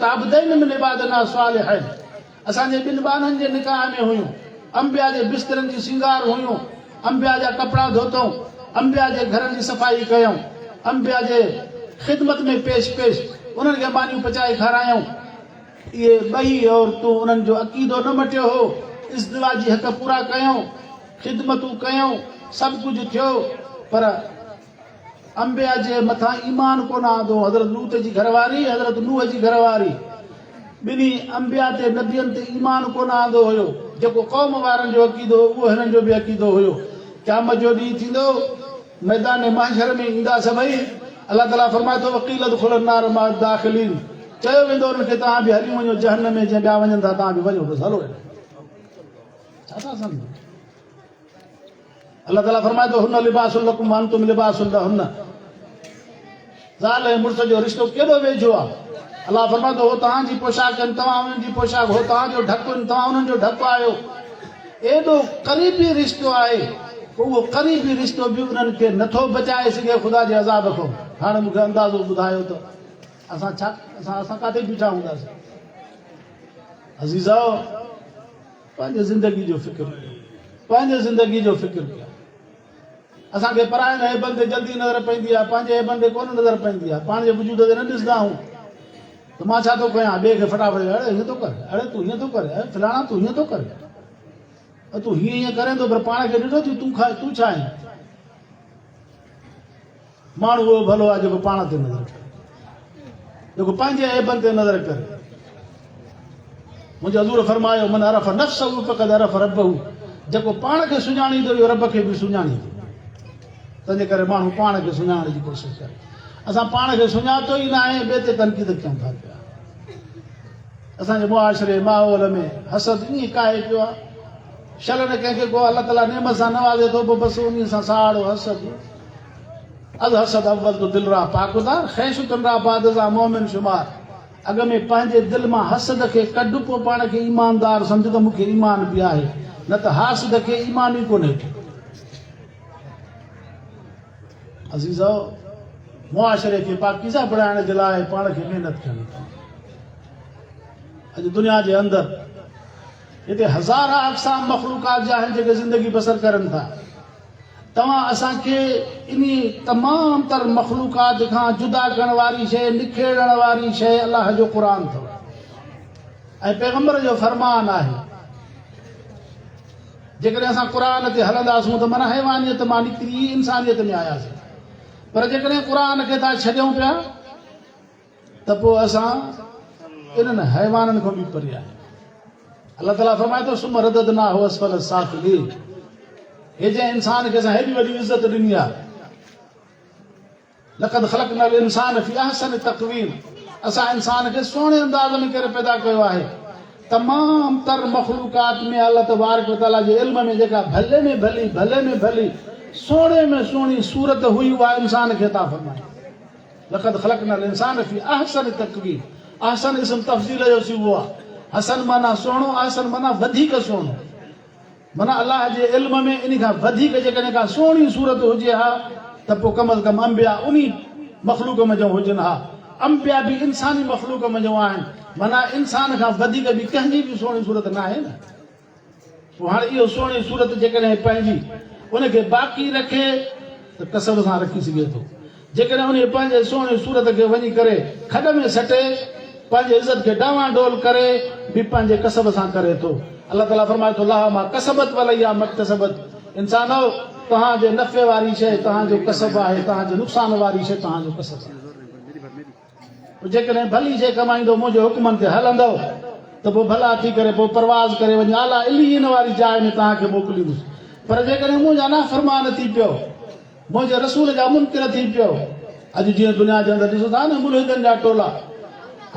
ताबदैन मिन इबादना सालिहिन, असांजे ॿिनि ॿारनि जे निकाह में हुयूं, अंबिया जे बिस्तरनि जी सिंगार हुयूं, अंबिया जा कपिड़ा धोतऊं, अंबिया जे घरनि जी सफ़ाई कयूं, अंबिया जे ख़िदमत में पेश उन्हनि खे मानियूं पचाए खारायूं। इहे ॿई औरतूं उन्हनि जो अक़ीदो न मटियो हो, इज़्तिवा जी हक़ पूरा कयूं, ख़िदमतूं कयूं, सभु कुझु थियो, पर अंबिया जे मथां ईमान कोन आंदो। हज़रत लूत जी घरवारी, हज़रत नूह जी घरवारी, ॿिन्ही अंबिया ते नबियनि ते ईमान कोन आंदो हुयो। जेको क़ौम वारनि जो अक़ीदो उहो हिननि जो बि अक़ीदो हुयो। क़यामत जो ॾींहुं थींदो, मैदान महशर में ईंदा सभई, अल्लाह ताला फरमाए थो वक़ील उदखुलन नार मअ दाखिलीन, चयो वेंदो उन्हनि खे तव्हां बि हली वञो जहन्नम में, जंहिं ॿिया वञनि था तव्हां बि वञो, बसि हलो। छा था सम्झो? अल्लाह ताला फरमाए थो हुन लिबासुल लकुम व अंतुम लिबासुल लहुन्न, ज़ाल ऐं मुड़ुस जो रिश्तो केॾो वेझो आहे। अल्लाह फरमाए थो हो तव्हांजी पोशाक आहिनि, तव्हां उन्हनि जी पोशाक, हो तव्हांजो ढकु आहिनि, तव्हां उन्हनि जो ढकु आहियो। एॾो क़रीबी रिश्तो आहे, उहो क़रीबी रिश्तो बि उन्हनि खे नथो बचाए सघे ख़ुदा जे अज़ाब खां। हाणे मूंखे अंदाज़ो ॿुधायो त असां काथे बीठा हूंदासीं? अज़ीज़ो, पंहिंजे ज़िंदगी जो फ़िक्र कयो, पंहिंजे ज़िंदगी जो फ़िक्र कयो। असांखे परायनि हेबनि ते जल्दी नज़र पवंदी आहे, पंहिंजे हेबनि ते कोन नज़र पवंदी आहे, पाण जे वजूद ते न ॾिसंदा आहियूं। त मां छा थो कयां, ॿिए खे फटाफट अड़े हीअं थो कर, अड़े तूं हीअं थो कर, फलाणा तूं हीअं थो कर, तूं हीअं करे थो, पर पाण खे ॾिठो तूं छा आहीं? माण्हू उहो भलो आहे जेको पाण ते नज़र करे, जेको पंहिंजे ऐबनि ते नज़र करे। मुंहिंजो हज़ूर फरमायो मन अरफ़ नफ़्सहु फ़क़द अरफ़ रब्बहु, जेको पाण खे सुञाणींदो इहो रब खे बि सुञाणींदो। तंहिंजे करे माण्हू पाण खे सुञाणण जी कोशिशि करे। असां पाण खे सुञातो ई न आहे, ॿिए ते तनक़ीद कयूं था पिया। असांजे मुआशरे माहौल में हसद ईअं काहे पियो आहे, शल न कंहिंखे को अल्लाह ताला नेमत सां नवाज़े थो, पोइ बसि उन सां साड़ो हसद। अज़ हसद अव्वल तो दिल रा पाकुदार, ख़ैश तन रा बाद ज़ा मोमिन शुमार। अॻ में पंहिंजे दिलि मां हसद खे कढ, पोइ पाण खे ईमानदार सम्झ त मूंखे ईमान बि आहे, न त हासिद खे ईमान ई कोन्हे। अज़ीज़ो, मुआशरे खे पाकीज़ा बणाइण जे लाइ पाण खे महिनत करणी पवंदी। अॼु दुनिया जे अंदरि हिते हज़ार अक़साम मख़लूक़ात जा आहिनि जेके ज़िंदगी बसर करनि था। तव्हां असांखे इन तमाम तर मखलूकात खां जुदा करण वारी शइ निखेड़ण वारी शइ अलाह जो क़ुर अथव ऐं पैगंबर जो फरमान आहे जेकॾहिं असां क़ुर ते हलंदासीं त माना हैवानियत मां निकिरी इंसानियत में आयासीं पर जेकॾहिं क़ुर खे था छॾियूं पिया त पोइ असां इन्हनि हैवाननि खां बि परे आहियूं। अल्लाह ताला फरमाए थो सुम रददनाहु अस्फल साफिलीन। हे जंहिं इंसान खे असां हेॾी वॾी इज़त ॾिनी आहे लक़द ख़लक़नल इंसान फी अहसन तक़वीम। असां इंसान खे सुहिणे अंदाज़ में करे पैदा कयो आहे। तमाम तर मखलूकात में अल्लाह तबारक व तआला जे इल्म में जेका भले में भली सुहिणे में सुहिणी सूरत हुई उहा इंसान खे था फरमाए। लक़द ख़लक़नल इंसान फी अहसन तक़वीम। अहसन इस्म तफ़ज़ील जो सिगो आहे। हसन माना सुहिणो, अहसन माना वधीक सुहिणो। माना अल्लाह जे इल्म में इन खां वधीक जेकॾहिं का सुहिणी सूरत हुजे हा त पोइ कम अज़ कम अंबिया उन मखलूक में जो हुजनि हा। अंबिया बि इंसानी मखलूक में जो आहिनि माना इंसान खां वधीक बि कंहिंजी बि सुहिणी सूरत न आहे न। पोइ हाणे इहो सुहिणी सूरत जेकॾहिं पंहिंजी उनखे बाक़ी रखे त कसब सां रखी सघे थो। जेकॾहिं उन पंहिंजे सुहिणी सूरत खे वञी करे खॾ में सटे पंहिंजे इज़त खे डावाडोल करे बि पंहिंजे कसब सां करे थो। अल्लाह ताला फरमाए थो लाह मां कसबत वलैया मक्तसबत। इंसानो तव्हांजे नफ़े वारी शइ तव्हांजो कसब आहे, तव्हांजे नुक़सान वारी शइ तव्हांजो कसब आहे। जेकॾहिं भली शइ कमाईंदो मुंहिंजे हुकमनि ते हलंदो त पोइ भला थी करे पोइ परवाज़ करे वञी आला इलीन वारी जाइ में तव्हांखे मोकिलींदुसि। पर जेकॾहिं मुंहिंजा नाफ़रमान थी पियो, मुंहिंजे रसूल जा मुनकिर थी पियो, अॼु जीअं दुनिया जे अंदरि ॾिसो था न मुल्हिदनि जा टोला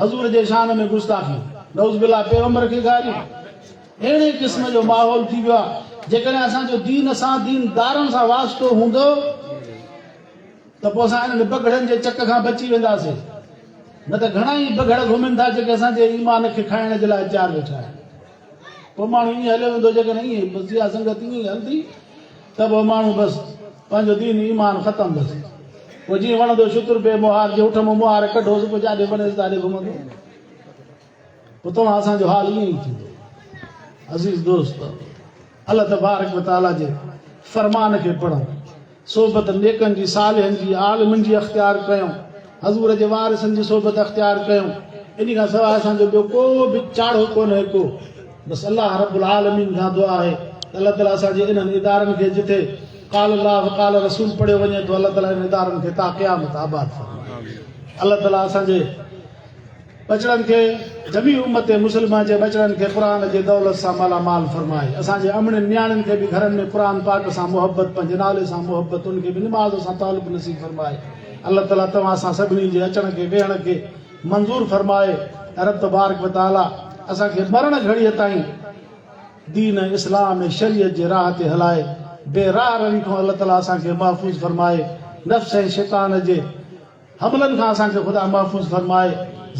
हज़ूर जे शान में गुस्ताखी नऊज़ बिल्लाह पैगंबर खे गारियूं अहिड़े क़िस्म जो माहौल थी वियो आहे। जेकॾहिं असांजो दीन सां दीनदारनि सां वास्तो हूंदो त पोइ असां इन्हनि बगड़नि जे चक खां बची वेंदासीं। न त घणा ई बगड़ घुमनि था जेके असांजे ईमान खे खाइण जे लाइ तयारु वेठा आहिनि। पोइ माण्हू ईअं हलियो वेंदो जेकॾहिं ईअं बसि इहा संगत ईअं हलंदी त पोइ माण्हू बसि पंहिंजो दीन ईमान ख़तमु बसि। पोइ जीअं वणंदो शुकुर बे मुहार जे उठ मां मुहार कढोसि पोइ जाॾे वञे ताॾे घुमंदो। पोइ तव्हां असांजो हाल ईअं ई थींदो। अज़ीज़ दोस्त अल्लाह तबारक व तआला जे फरमान खे पढ़ूं, सोबत नेकनि जी सालिहनि जी आलिमनि जी अख़्तियार कयूं, हज़ूर जे वारिसनि जी सोबत अख़्तियार कयूं। इन खां सवाइ असांजो ॿियो को बि चाढ़ो कोन्हे को। बसि अल्लाह रब्बुल आलमीन खां दुआ आहे त अल्लाह ताला असांजे इन्हनि इदारनि खे जिथे क़ाल अल्लाह क़ाल रसूल पढ़ियो वञे थो अल्लाह ताला इन इदारनि खे ता क़यामत आबाद फरमाए। अल्लाह ताला असांजे बचड़नि खे जमी उम्मत मुस्लिमा जे बचड़नि खे क़ुर जे दौलत सां मालामाल फरमाए। असांजे अमड़नि न्याणियुनि खे बि घरनि में क़ुर पाक सां मुहबत, पंहिंजे नाले सां मुहबत, उनखे बि निमाज़ सां तालुक़ नसीब फरमाए। अल्लाह ताला तव्हां सां सभिनी जे अचण खे वेहण खे मंज़ूर फरमाए। रब तबारक व तआला असांखे मरण घड़ीअ ताईं दीन इस्लाम शरीयत जे राह ते हलाए। बेराह रवी खां अल्लाह ताला असांखे महफ़ूज़ फरमाए। नफ़्स ऐं शैतान जे हमलनि खां असांखे ख़ुदा महफ़ूज़ फरमाए।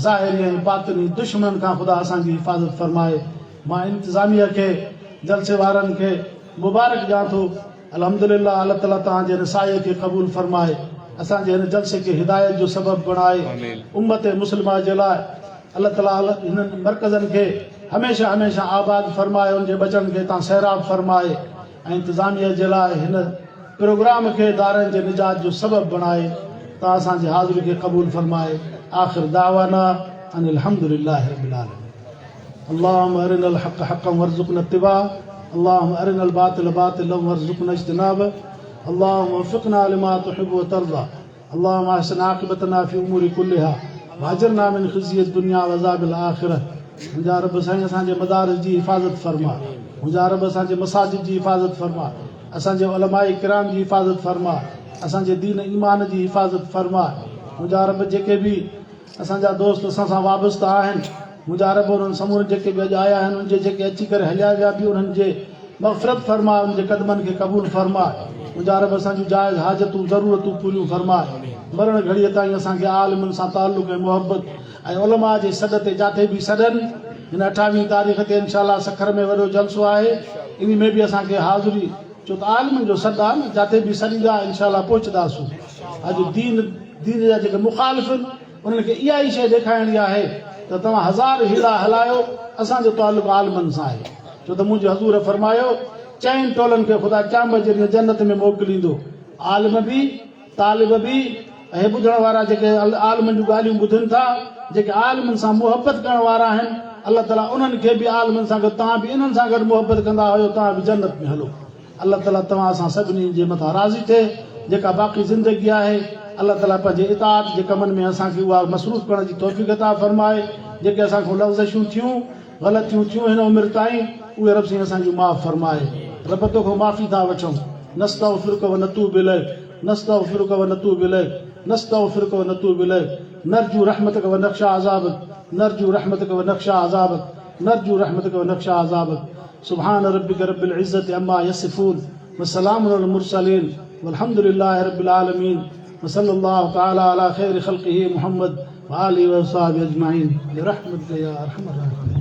ज़ाहिरी ऐं बातिनी दुश्मन खां ख़ुदा असांजी हिफ़ाज़त फरमाए। मां इंतिज़ामिया खे जलसे वारनि खे मुबारक ॾियां थो। अल्हम्दुलिल्लाह अल्लाह ताला तव्हांजे रिसाए खे क़बूल फरमाए। असांजे हिन जलसे खे हिदायत जो सबबु बणाए। उम्मत मुस्लिमा जे लाइ अल्लाह ताला हिननि मर्कज़नि खे हमेशह हमेशह आबाद फरमाए, उनजे बचनि खे तव्हां सैराब फरमाए ऐं इंतिज़ामिया जे लाइ हिन प्रोग्राम खे दारनि जे निजात जो सबबु बणाए। तव्हां असांजी हाज़िरी खे क़बूल फरमाए। आख़िर दावाना अनिल हम्दुलिल्लाहि रब्बिल आलमीन। अल्लाहुम्मा अरिनल हक़्क़ हक़्क़न वरज़ुक़ना इत्तिबा, अल्लाहुम्मा अरिनल बातिल बातिलन वरज़ुक़ना इज्तिनाब, अल्लाहुम्मा वफ़िक़ना लिमा तुहिब्बु व तर्ज़ा, अल्लाहुम्मा अहसिन आक़िबतना फ़ी उमूरि कुल्लिहा वअजिरना मिन ख़िज़्यि दुनिया व अज़ाबिल आख़िरह। मुंहिंजा रब साईं असांजे मदारिस जी हिफ़ाज़त फरमा, मुंहिंजा रब असांजे मसाजिद जी हिफ़ाज़त फरमा, असांजे उलमाए किराम जी हिफ़ाज़त फरमा, असांजे दीन ईमान जी हिफ़ाज़त फरमा। मुंहिंजा रब जेके बि असांजा दोस्त असां सां वाबस्ता आहिनि, मुंहिंजा रब उन्हनि समूरनि जेके बि अॼु आया आहिनि उनजे जेके अची करे हलिया विया बि उन्हनि जे मग़फ़िरत फरमा, उनजे क़दमनि खे क़बूल फरमा। मुंहिंजा रब असांजूं जाइज़ हाजतूं ज़रूरतूं पूरियूं फरमा। मरण घड़ीअ ताईं असांखे आलिमनि सां ताल्लुक़ ऐं मुहबत ऐं उलमा जे सॾ ते जिथे बि सॾनि। हिन 28 तारीख़ ते इंशाअल्लाह सखर में वॾो जलसो आहे, इन में बि असांखे हाज़िरी, छो त आलिमनि जो सॾु आहे न, जिथे बि सॾींदा इंशाअल्लाह पहुचंदासूं। अॼु दीन जा जेके मुख़ालिफ़ आहिनि उन्हनि खे इहा ई शइ ॾेखारणी आहे त तव्हां हज़ार हीला हलायो, असांजो ताल्लुक़ आलिमनि सां आहे। छो त मुंहिंजे हज़ूर फरमायो चइनि टोलनि खे ख़ुदा क़यामत जे ॾींहुं जन्नत में मोकिलींदो। आलिम बि, तालिब बि ऐं ॿुधण वारा जेके आलिमनि जूं ॻाल्हियूं ॿुधनि था, जेके आलिमनि सां मुहबत करण वारा आहिनि, अलाह ताला उन्हनि खे बि आलिमनि सां गॾु तव्हां बि इन्हनि सां गॾु मुहबत कंदा हुयो, तव्हां बि जन्नत में हलो। अलाह ताला तव्हां असां सभिनी जे मथां राज़ी थिए। जेका बाक़ी ज़िंदगी आहे अलाह ताला पंहिंजे इताअत जे कमनि में असांखे उहा मसरूफ़ करण जी तौफ़ीक़ अता फ़रमाए। जेके असांखां लफ़्ज़िशूं थियूं, ग़लतियूं थियूं हिन उमिरि ताईं, उहे रब साईं असांजूं माफ़ फ़रमाए। रब तोखां माफ़ी था वठूं। नस्तग़फ़िरुक व नतूबु इलैक, नस्तग़फ़िरुक व नतूबु इलैक, नस्तग़फ़िरुक व नतूबु इलैक, नरजू रहमतक व नख्शा अज़ाबक, नरजू रहमतक व नख्शा अज़ाबक, नरजू रहमतक व नख्शा अज़ाबक। सुब्हान रब्बिक रब्बिल इज़्ज़ति अम्मा यसिफून व सलामुन अलल मुरसलीन वल्हम्दुलिल्लाहि रब्बिल आलमीन व सल्लल्लाहु तआला अला खैरि ख़ल्क़िही मुहम्मद व आलिहि व अस्हाबिहि अजमईन बिरहमतिका या अरहमर राहिमीन।